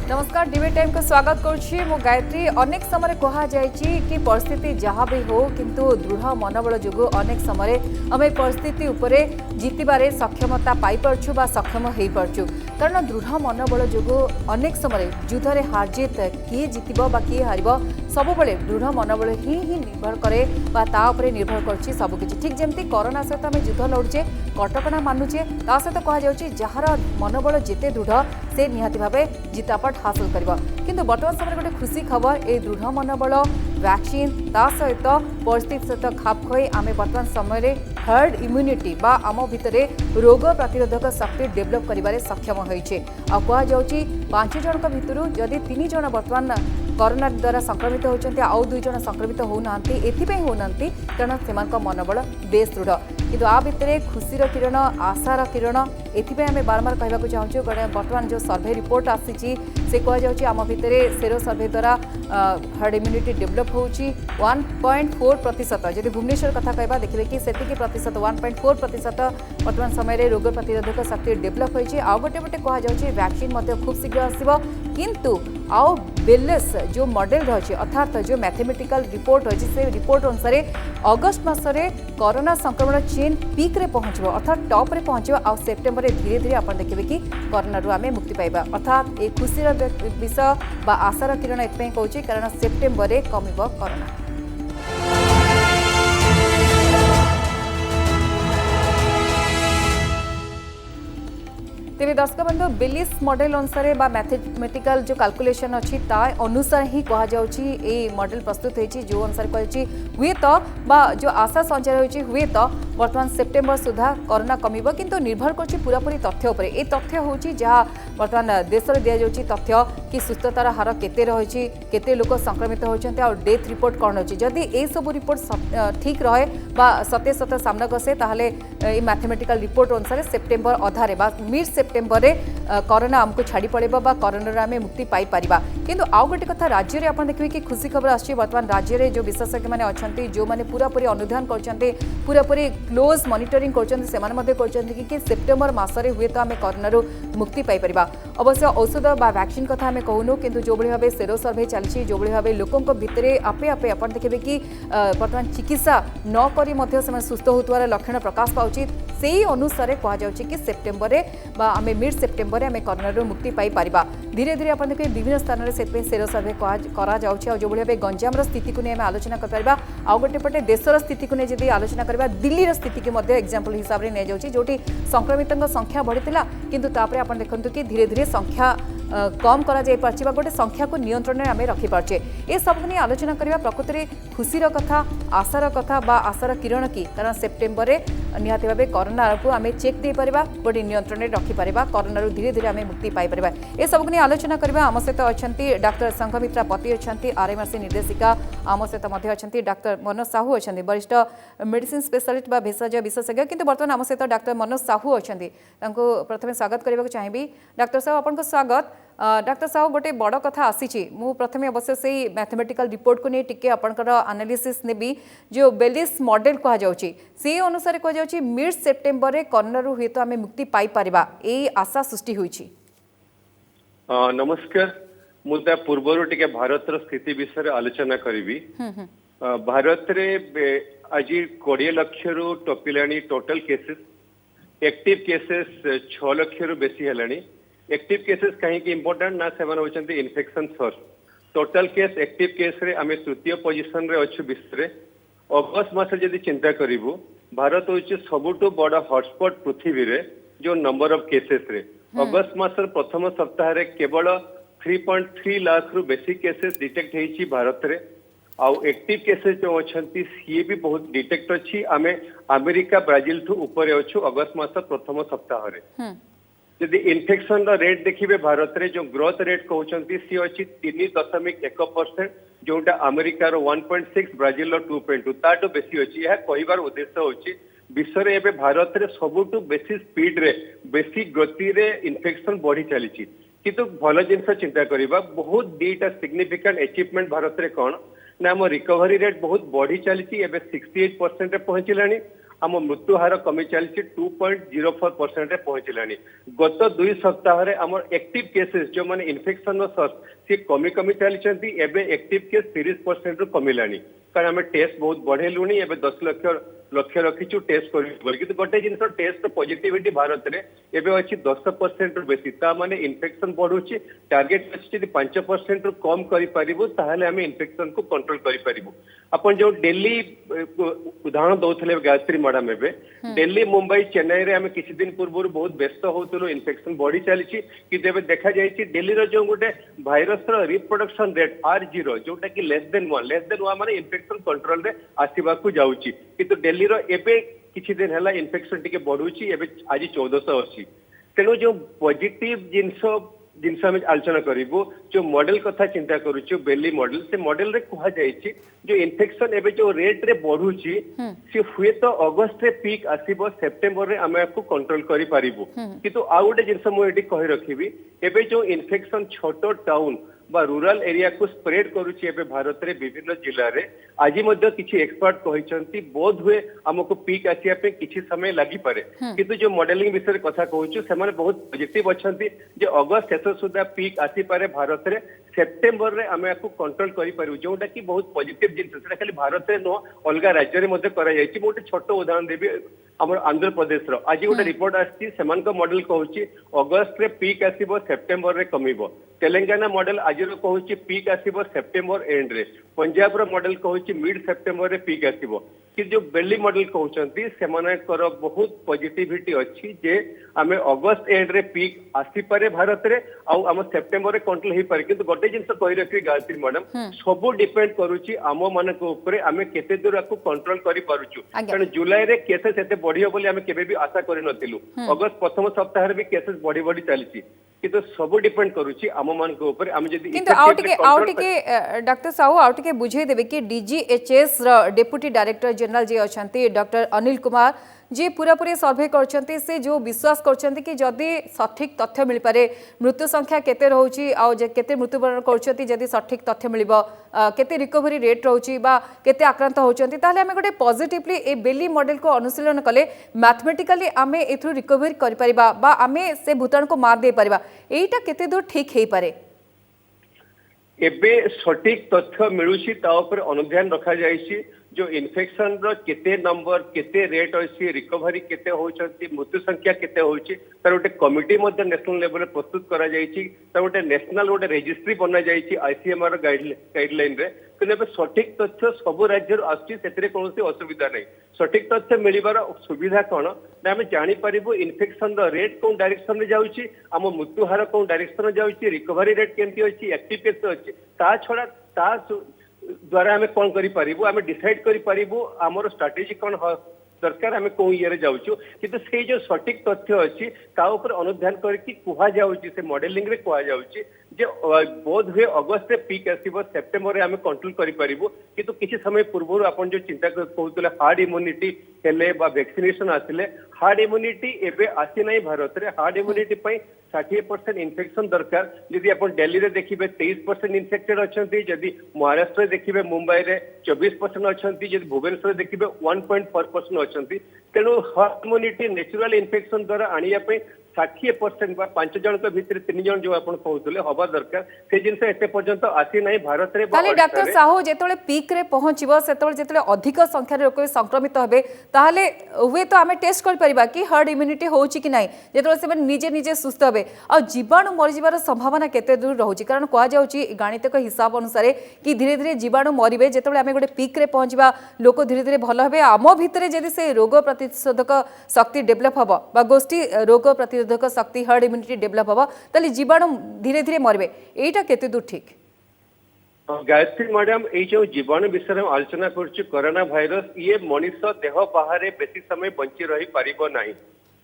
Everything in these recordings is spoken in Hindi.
नमस्कार डिबेट टाइम को स्वागत करुच्ची मु गायत्री। अनेक समय कह कि परिस्थिति जहाँ भी हो किंतु दृढ़ मनोबल जो अनेक समय आम परिस्थिति उपरे जीतबारे सक्षमता पाइपरछु बा सक्षम हो पारछु कारण दृढ़ मनोबल जो अनेक समय युद्ध में हार जीत किए जीतब बा किए हार सबुबले दृढ़ मनोबल ही निर्भर करे बा ता उपरे निर्भर करछि सबकिछि। ठीक जमती कोरोना सहित आम युद्ध लड़ुचे कटकणा मानुचे ता सहित कहुच्छी जार मनोबल जिते दृढ़ से निहाती भाव जितापट हासिल कर। किंतु वर्तमान समय गोटे खुशी खबर ए दृढ़ मनोबल वैक्सीन ता सहित परिस्थिति सहित खाप खुई आम वर्तमान समय हर्ड इम्यूनिटी बा आम भितर रोग प्रतिरोधक शक्ति डेभलप करिबारे सक्षम होइछे। आ कहुच्छी 5 जन भितर जदि 3 जन वर्तमान कोरोना द्वारा संक्रमित होती आउ 2 जन संक्रमित होना होना कारण से मनोबल बेस दृढ़ किंतु आ भितर खुशीर किरण आशार किरण एथि आम बारंबार कहवाक चाहूँ बर्तमान जो सर्वे रिपोर्ट आसी से कहुच्छी आम भितर सेरो सर्वे द्वारा हर्ड इम्यूनिटी डेभलप हो 1.4% जदि भुवनेश्वर कथा कहवा देखिए कि से प्रतिशत 1.4% वर्तमान समय रोग प्रतिरोधक शक्ति डेभलप होती। आउ गोटे पटे कहुच्छी वैक्सीन खूब शीघ्र आसो किंतु आउ बेलेस जो मॉडल रही अर्थात जो मैथमेटिकल रिपोर्ट रही से रिपोर्ट अनुसार अगस्ट मसरे कोरोना संक्रमण चेन पीक रे पहुंचबो अर्थात टॉप रे पहुंचबो आ सेप्टेम्बर धीरे धीरे आपण देखिबे कि कोरोना रु आमे मुक्ति पाइबा अर्थात ए खुशीर विषय बा आशार किरण एतपे कहूची कारण सेप्टेम्बर रे कमिबो कोरोना। तेरे दर्शक बंधु बेलिस मॉडल अनुसार बा मैथमेटिकल जो कैलकुलेशन अच्छी ता अनुसार ही कहुच्छी मॉडल प्रस्तुत होती जो अनुसार कही हुए तो बा जो आशा संचार होती हुए तो वर्तमान सेप्टेम्बर सुधा कोरोना कमिबो किंतु निर्भर करछि पूरापूरी तथ्य उपरे। ए तथ्य होची जहाँ वर्तमान देश में दिया जाउछि तथ्य कि सुस्थतार हार केते रही केते लोक संक्रमित होचंते और डेथ रिपोर्ट कौन अच्छी जदि ए सब रिपोर्ट ठीक रहे बा सत्य सत्य सामना गसे ताहले ए मैथमेटिकल रिपोर्ट अनुसार सेप्टेम्बर अधारे बा मिड सेप्टेम्बर रे कोरोना आमको छाड़ी पड़ेबा बा कोरोना आमे मुक्ति पाई परिबा। किंतु आउ गोटे कथा राज्य रे आपण देखिबे कि खुशी खबर आछि वर्तमान राज्य रे जो विशेषज्ञ माने अछंती जो माने पूरापूरी अनुध्यान करछंते पूरापूरी क्लोज मॉनिटरिंग करछंते सेमाने मध्ये करछंते कि सेप्टेम्बर मासरे हुए तो आमे कोरोना रो मुक्ति पाई परिबा। अवश्य औषध बा वैक्सीन कथा आमे कहूनु किंतु जो बळी भाबे सेरो सर्वे चलछि जो बळी भाबे लोकंक भितरे आपे आपे आपण देखिबे कि वर्तमान चिकित्सा न करी मध्ये सेमान सुस्थ होतवार लक्षण प्रकाश पाउछि से अनुसार कहुच्छी कि सेप्टेम्बर बा आमे मिड सेप्टेम्बर आमे कोरोना मुक्ति पाई परिबा। धीरे धीरे आपण देखिए विभिन्न स्थान में से सेरो सर्वे करा जाउछि और जो भाव गंजाम स्थिति को नहीं आम आलोचना कर पारिबा। आउ गोटे पटे देशर स्थिति को नहीं जदि आलोचना करबा दिल्ली स्थिति की मध्य एग्जांपल हिसाब रे नै जाउछि जोटी संक्रमितों संख्या बढ़िथिला किंतु तापरे आपण देखंतु कि धीरे धीरे संख्या कम करा जाय पारछि बा गोटे संख्या को नियंत्रण में आम रखि पारछे। ए सब नहीं आलोचना करबा प्रकृति रे खुशीर कथा आशार कथा बा आशार किरण की कारण सेप्टेम्बर रे निहाती भाबे कोरोना को आम चेक दे परिबा गोटे नियंत्रण में रखि परिबा कोरोना रो धीरे धीरे आम मुक्ति पाई परिबा। ए सब नहीं आलोचना करबा आम सहित अछंती डॉक्टर संघमित्रा पति अछंती आरएमआरसी निर्देशिका आम सहित मध्य अछंती डॉक्टर मनोज साहू अछंती वरिष्ठ मेडिसिन स्पेशलिस्ट बा भेषज विशेषज्ञ किंतु वर्तमान आम सहित डॉक्टर मनोज साहू अछंती तांको प्रथमे स्वागत करबा चाहिबी। डॉक्टर साहब आपनको स्वागत। डॉक्टर साहब गोटे बड़ कथा आसी मु प्रथमे अवश्य से मैथमेटिकल रिपोर्ट को नहीं टिके आपनकर एनालिसिस नेबी जो बेलिस मॉडल कहा जाउची से अनुसार कहा जाउची मिड सेप्टेम्बर रे कोरोना रु हुए तो आमे मुक्ति पाई परिबा ए आशा सृष्टि होईची। नमस्कार मुदा पूर्वरु टिके भारत रो स्थिति विषय आलोचना करिवि। भारत रे आज 20 लाख रु टपिलानी total cases active cases 6 lakh रु बेसी हेलानी। एक्टिव केसेस कहीं इंपोर्टेंट ना सेवन होचंती infection first total case active case रे आमे तृतीय पोजीशन रे अछि विश्व रे। अगस्त मास जदि चिंता करिवु भारत होछि सबुटो बड़ हॉटस्पॉट पृथ्वी रे जो नंबर ऑफ केसेस रे अगस्त मास प्रथम सप्ताह रे केवल 3.3 लाख रु बेसी केसेस डिटेक्ट हेछि भारत रे। आउ एक्टिव केसेस जो अछंती सी भी बहुत डिटेक्ट अछि आमे अमेरिका ब्राजिल ठु ऊपर अछु अगस्त मास प्रथम सप्ताह रे। यदि इन्फेक्शन रेट देखिए भारत रे जो ग्रोथ रेट कहते सी अच्छी 3.1% जोटा अमेरिकार 1.6 ब्राजिल 2.2 ताठू बेसी अच्छी यह कहबार उद्देश्य होची विश्व रे एबे भारत रे सबुठू बेसी स्पीड रे बेसी गति रे इन्फेक्शन बढ़ी चली किंतु भल जिनस चिंता करबा बहुत दीटा सिग्निफिकेंट अचीवमेंट भारत रे कौन ना आम रिकवरी रेट बहुत बढ़ी चली एबे 68% रे पहुंचलानी आम मृत्यु हार कमी चली 2.04% रे पहुंचलानी। गत 2 सप्ताह रे आम एक्टिव केसेस जो माने इन्फेक्शन सर्च सी कमी कमी चली एबे एक्टिव केस 30% रु कमिलानी कारण आम टेस्ट बहुत बढ़ेलुनी एबे 10 लक्ष रखीचु टेस्ट कर कि गोटे जिन टेस्ट पॉजिटिविटी भारत में एवं अच्छी 10% बेसी ता माने इन्फेक्शन बढ़ुची टार्गेट अच्छी 5% कम करें आम इन्फेक्शन को कंट्रोल करूँ। अपन जो दिल्ली उदाहरण दौले गायत्री मैडम एवं दिल्ली मुंबई चेन्नई रे आम किसी दिन पूर्व बहुत व्यस्त होलु इन्फेक्शन बढ़ी चली कि देखा जाए दिल्ली जो गोटे भाइरस रिप्रोडक्शन रेट R0 जोटा कि लेस देन 1 माने इन्फेक्शन कंट्रोल रे आसीबा को जाउची किंतु दिल्ली रो एबे किछि दिन हला इन्फेक्शन टिके बढ़ुची एबे आज 1480 तेणु जो पॉजिटिव जिनस आम आलोचना करूँ जो मॉडल कथा चिंता करूँ बेली मॉडल से मॉडल रे कहा जाए जो इन्फेक्शन एबे जो रेट रे बढ़ुची सी हुए तो अगस्त रे पीक आसीबो सेप्टेम्बर रे आम आपको कंट्रोल करि पारिबो किंतु आ गोटे जिनस मु एटी कहि रखिबी एबे जो इन्फेक्शन छोटो टाउन बा रूरल एरिया को स्प्रेड करुच्ची एबे भारत रे विभिन्न जिल्ला रे आज मध्य किछि एक्सपर्ट कहिसंती बोध हुए हमको पीक आसिया पे किछि समय लागि पारे किंतु जो मॉडलिंग विषय कथा कहूछु से माने बहुत पॉजिटिव अछंती जे अगस्त शेष सुधा पीक आसी पारे भारत रे सेप्टेम्बर रे आमे आपको कंट्रोल करि पारू जोटा कि बहुत पॉजिटिव जिंस सेटा खाली भारत रे नो अलगा राज्य रे मध्ये करा जायछि। मोटे छोट उदाहरण देबी हमर आंध्र प्रदेश रो आज गोटे रिपोर्ट आछि सेमान को मॉडल कहूछि अगस्त रे पीक आसीबो सेप्टेम्बर रे कमिबो। तेलंगाना मॉडल आज रो कहूछि पीक आसीबो सेप्टेम्बर एंड रे। पंजाब रो मॉडल कहूछि मिड सेप्टेम्बर रे पीक आसीबो कि जो बेली मॉडल कहउछंती सेमानकर बहुत पॉजिटिविटी अछि जे आमे अगस्त एंड रे पीक आसी पारे भारत रे आ हम सेप्टेम्बर रे कंट्रोल हे पारे किंतु गोटे जिंस कहि रखी गायत्री मैडम सब डिपेंड करूची आम मानक ऊपर आमे केते दूर को कंट्रोल करि पारुछु कारण जुलाई रे केसेस एते बढ़ियो बोली आमे केबे भी आशा करि नथिलु। अगस्त प्रथम सप्ताह रे भी केसेस बढ़ी बढ़ी चलीची किंतु सब डिपेंड करूची आम मानक ऊपर आमे जदी किंतु आउटिके डॉक्टर साहू आउटिके बुझे देबे कि DGHS रो डेप्यूटी डायरेक्टर जनरल जे अछंती डॉक्टर अनिल कुमार जी पूरापूरी सर्वे करछंती से जो विश्वास करछंती कि जदि सठिक तथ्य मिल पारे मृत्यु संख्या केते रहउची आ केते मृत्युवरण करछंती जदि सठिक तथ्य मिलिबो केते रिकवरी रेट रहउची बा केते आक्रांत होचंती ताले हमें गोटे पॉजिटिवली ए बेली मॉडल को अनुशीलन कले मैथमेटिकली आमे एथु रिकवरी करि परिबा बा आमे से भूतान को मार दे परिबा एटा केते दूर ठीक हेई पारे एबे सटीक तथ्य मिलुची ता ऊपर अनुध्यान रखा जायछि जो इन्फेक्शन रो केते नंबर केते रेट अछि रिकवरी केते होचंती मृत्यु संख्या केते होची तार गोटे कमिटी मध्ये नेशनल लेवल रे प्रस्तुत करा जायछि तार गोटे नेशनल गोटे रजिस्ट्री बना जायछि ICMR गाइडलाइन रे किने सठिक तथ्य सब राज्य आछि सेतरे कोनोसी असुविधा नै। सठिक तथ्य मिलिबार सुविधा कोन ना हम जानि परिबो इन्फेक्शन रो रेट कोन डायरेक्शन रे जाउछि हम मृत्यु हार कोन डायरेक्शन रे जाउछि रिकवरी रेट केंति अछि एक्टिव केस अछि ता छडा ता द्वारा आम कौन करें डिसाइड करूँ आमर स्ट्राटेजी कौन दरकार आम कौ ये जाऊँ किंतु से जो सटीक तथ्य अच्छी अनुध्यान करके कहुच्छी से मॉडलिंग रे कहुच्छी जे बोध हुए अगस्त रे पीक आसीबो सेप्टेम्बर रे आम कंट्रोल करिपारिबो किंतु किसी समय पूर्व अपन जो चिंता कहते हार्ड इम्यूनिटी हेले बा वैक्सीनेशन आसिले हार्ड इम्यूनिटी एबे आसी नहीं भारत रे। हार्ड इम्यूनिटी पई 60% इन्फेक्शन दरकार जदि अपन दिल्ली रे देखिबे 23% इन्फेक्टेड अछंती जदि महाराष्ट्र रे देखिबे मुंबई रे 24% अछंती जदि भुवनेश्वर रे देखिबे 1.4% अछंती तेणु हार्ड इम्यूनिटी नेचुरल इन्फेक्शन द्वारा आनिया पई 60% बा 5 जन के भितर 3 जन जो अपन कहउतले हवा दरकार से जिनस एते पर्यंत आसी नाही भारत रे। ताले डॉक्टर साहू जेतले पीक रे पहुंचबो सेतले जेतले अधिक संख्या रे लोक संक्रमित होबे ताले हुए तो आमे टेस्ट कर परिबा कि हर्ड इम्यूनिटी होउची कि नाही जेतले से निजे निजे सुस्त होबे आ जीवाणु मरि जिवार संभावना केते दूर रहउची कारण कोआ जाउची गणितक हिसाब अनुसार कि धीरे धीरे जीवाणु मरिबे जेतले आमे गोटे पीक रे पहुंचबा लोक धीरे धीरे भलो होबे आमो भितरे जदि से रोग प्रतिशोधक शक्ति डेवलप हबो बा गोष्ठी रोग प्रतिरोधक शक्ति हर्ड इम्यूनिटी डेवलप हबो ताले जीवाणु धीरे धीरे मरबे एटा केते दूर ठीक। गायत्री मैडम ये जो जीवाणु विषय में आलोचना करुच्ची कोरोना भाइरस ये मनीष देह बाहर बेसी समय बंची रही पारिबो नाही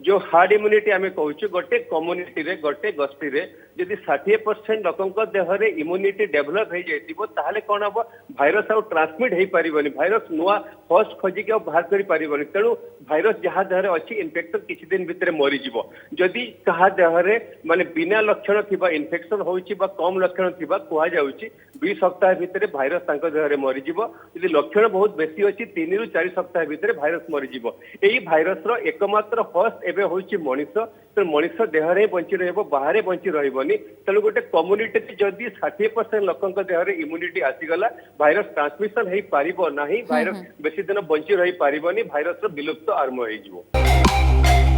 जो हार्ड इम्यूनिटी आम कहूँ गोटे कम्युनिटी रे गोटे गोष्ठी रे जदि 60% लोकों देहरे इम्यूनिटी डेभलप हो जाए कौन हम भाइरस आउ ट्रांसमिट हो पारबनी भाइरस नुआ होस्ट खोजिक बाहर कर पारबनी तेणु भाइरस जहाँ देहरे अच्छी इन्फेक्शन किसी दिन भितर मरीज जदि कहा देहरे माने बिना लक्षण थिबा इन्फेक्शन होउची बा कम लक्षण थिबा कुहा जाउची 2 सप्ताह भितर भाइरस तांको देहरे मरीज यदि लक्षण बहुत बेसी अच्छी 3 ରୁ 4 सप्ताह भितर भाइरस मरीज यही भाइरस रो एकमात्र होस्ट एबे होउची मनीष तो मनीष देहरे बंची रहबो बाहर बंची रहबनी तेणु गोटे कम्युनिटी जदि 60% लोकों देहरे इम्यूनिटी आसीगला भाइरस ट्रांसमिशन हो पारिबो नाही भाइरस बेसी दिन बंची रही पारिबनी भाइरस रो विलुप्त आरंभ हो जिवो।